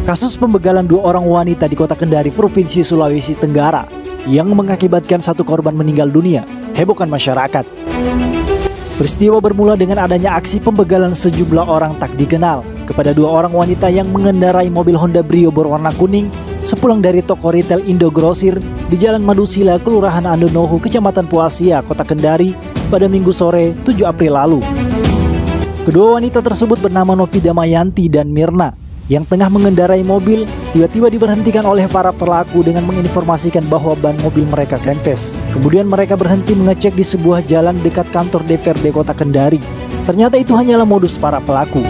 Kasus pembegalan 2 orang wanita di Kota Kendari, Provinsi Sulawesi Tenggara yang mengakibatkan 1 korban meninggal dunia hebohkan masyarakat. Peristiwa bermula dengan adanya aksi pembegalan sejumlah orang tak dikenal kepada 2 orang wanita yang mengendarai mobil Honda Brio berwarna kuning sepulang dari toko retail Indogrosir di Jalan Madusila, Kelurahan Andonohu, Kecamatan Puasia, Kota Kendari pada Minggu sore 7 April lalu. Kedua wanita tersebut bernama Novi Damayanti dan Mirna yang tengah mengendarai mobil tiba-tiba diberhentikan oleh para pelaku dengan menginformasikan bahwa ban mobil mereka kempes. Kemudian mereka berhenti mengecek di sebuah jalan dekat kantor DPRD Kota Kendari. Ternyata itu hanyalah modus para pelaku.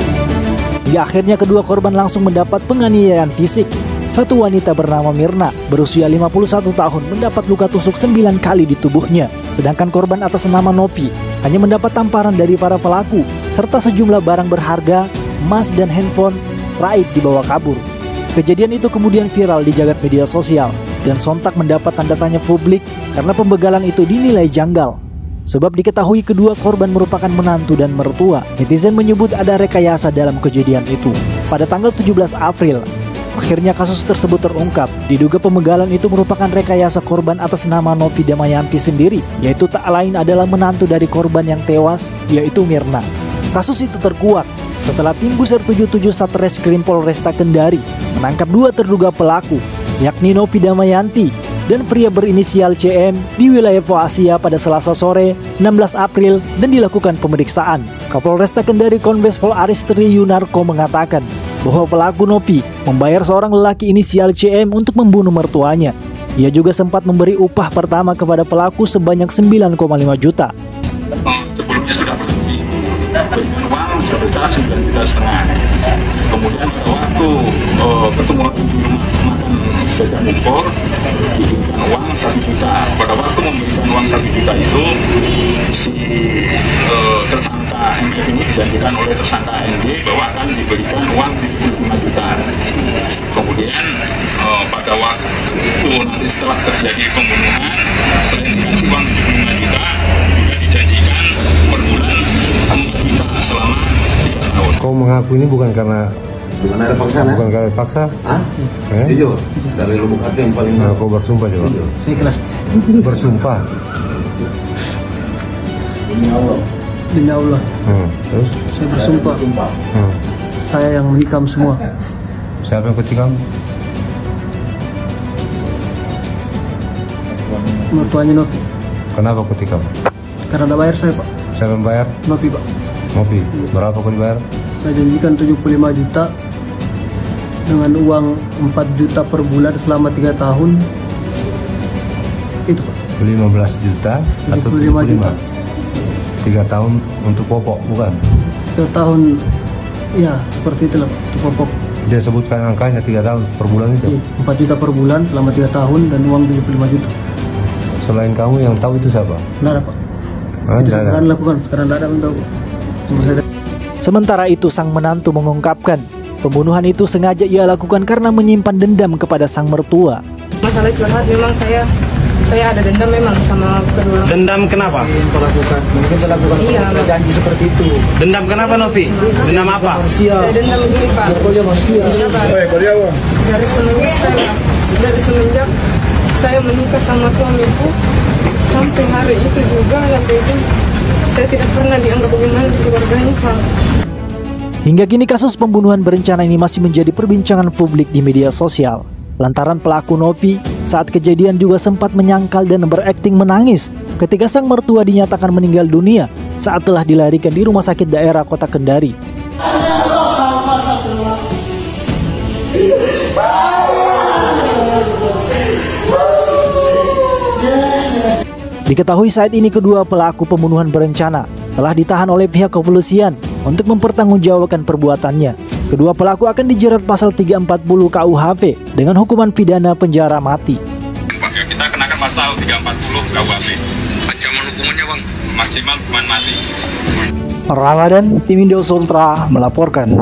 Hingga akhirnya kedua korban langsung mendapat penganiayaan fisik. Satu wanita bernama Mirna berusia 51 tahun mendapat luka tusuk 9 kali di tubuhnya. Sedangkan korban atas nama Novi hanya mendapat tamparan dari para pelaku serta sejumlah barang berharga, emas dan handphone raib dibawa kabur. Kejadian itu kemudian viral di jagat media sosial dan sontak mendapat tanda tanya publik karena pembegalan itu dinilai janggal. Sebab diketahui kedua korban merupakan menantu dan mertua. Netizen menyebut ada rekayasa dalam kejadian itu. Pada tanggal 17 April, akhirnya kasus tersebut terungkap. Diduga pembegalan itu merupakan rekayasa korban atas nama Novi Damayanti sendiri, yaitu tak lain adalah menantu dari korban yang tewas, yaitu Mirna. Kasus itu terkuat setelah tim Buser 77 Satreskrim Polresta Kendari menangkap 2 terduga pelaku, yakni Novi Damayanti dan pria berinisial CM di wilayah Puasia pada Selasa sore 16 April dan dilakukan pemeriksaan. Kapolresta Kendari Kombes Pol Aristri Yunarko mengatakan bahwa pelaku Novi membayar seorang lelaki inisial CM untuk membunuh mertuanya. Ia juga sempat memberi upah pertama kepada pelaku sebanyak 9,5 juta. Uang sebesar 9,5 juta. Kemudian waktu ketemu sepeda motor diberikan uang 1 juta. Pada waktu memberikan uang 1 juta itu si tersangka NG ini dijanjikan oleh tersangka NG bahwa akan diberikan uang 75 juta. Kemudian pada waktu itu nanti setelah terjadi pembunuhan, selain dikasih uang 75 juta juga dijanjikan per bulan 4 juta selama 3 tahun. Kau mengaku ini bukan karena ada paksaan, bukan karena paksa? Jujur, dari lubuk hati yang paling. Kau bersumpah juga? Saya kelas bersumpah. Demi Allah. demi Allah. Terus? Saya bersumpah. Saya yang menikam semua. Siapa yang ketikam? Mertuanya Novi. Kenapa ketikam? Karena ada bayar saya, Pak. Siapa yang bayar? Novi, Pak. Novi. Berapa kau dibayar? Saya janjikan 75 juta dengan uang 4 juta per bulan selama 3 tahun. Itu, Pak. 15 juta atau 75 juta. 3 tahun untuk pokok, bukan? 3 tahun, ya seperti itulah, Pak. Itu pokok. Dia sebutkan angkanya 3 tahun per bulan itu? Iya, 4 juta per bulan selama 3 tahun dan uang 75 juta. Selain kamu yang tahu itu siapa? Nggak ada, Pak. Itu sekarang lakukan, sekarang nggak ada yang tahu. Cuma saya. Sementara itu sang menantu mengungkapkan pembunuhan itu sengaja ia lakukan karena menyimpan dendam kepada sang mertua. Masalah curhat memang saya ada dendam memang sama kedua. Dendam kenapa? Mungkin terlakukan Iya, janji seperti itu. Dendam kenapa, Novi? Dendam apa? Saya dendam begini, Pak. Dari semenjak saya menikah sama suamiku sampai hari itu juga saya tidak pernah dianggap bagaimana di keluarganya, Pak. Hingga kini kasus pembunuhan berencana ini masih menjadi perbincangan publik di media sosial. Lantaran pelaku Novi saat kejadian juga sempat menyangkal dan berakting menangis ketika sang mertua dinyatakan meninggal dunia saat telah dilarikan di rumah sakit daerah Kota Kendari. Diketahui saat ini kedua pelaku pembunuhan berencana telah ditahan oleh pihak kepolisian untuk mempertanggungjawabkan perbuatannya. Kedua pelaku akan dijerat pasal 340 KUHP dengan hukuman pidana penjara mati. Kita kenakan pasal 340 KUHP. Ancaman hukumannya, Bang, maksimal hukuman mati. Ramadan, tim Indo Sultra melaporkan.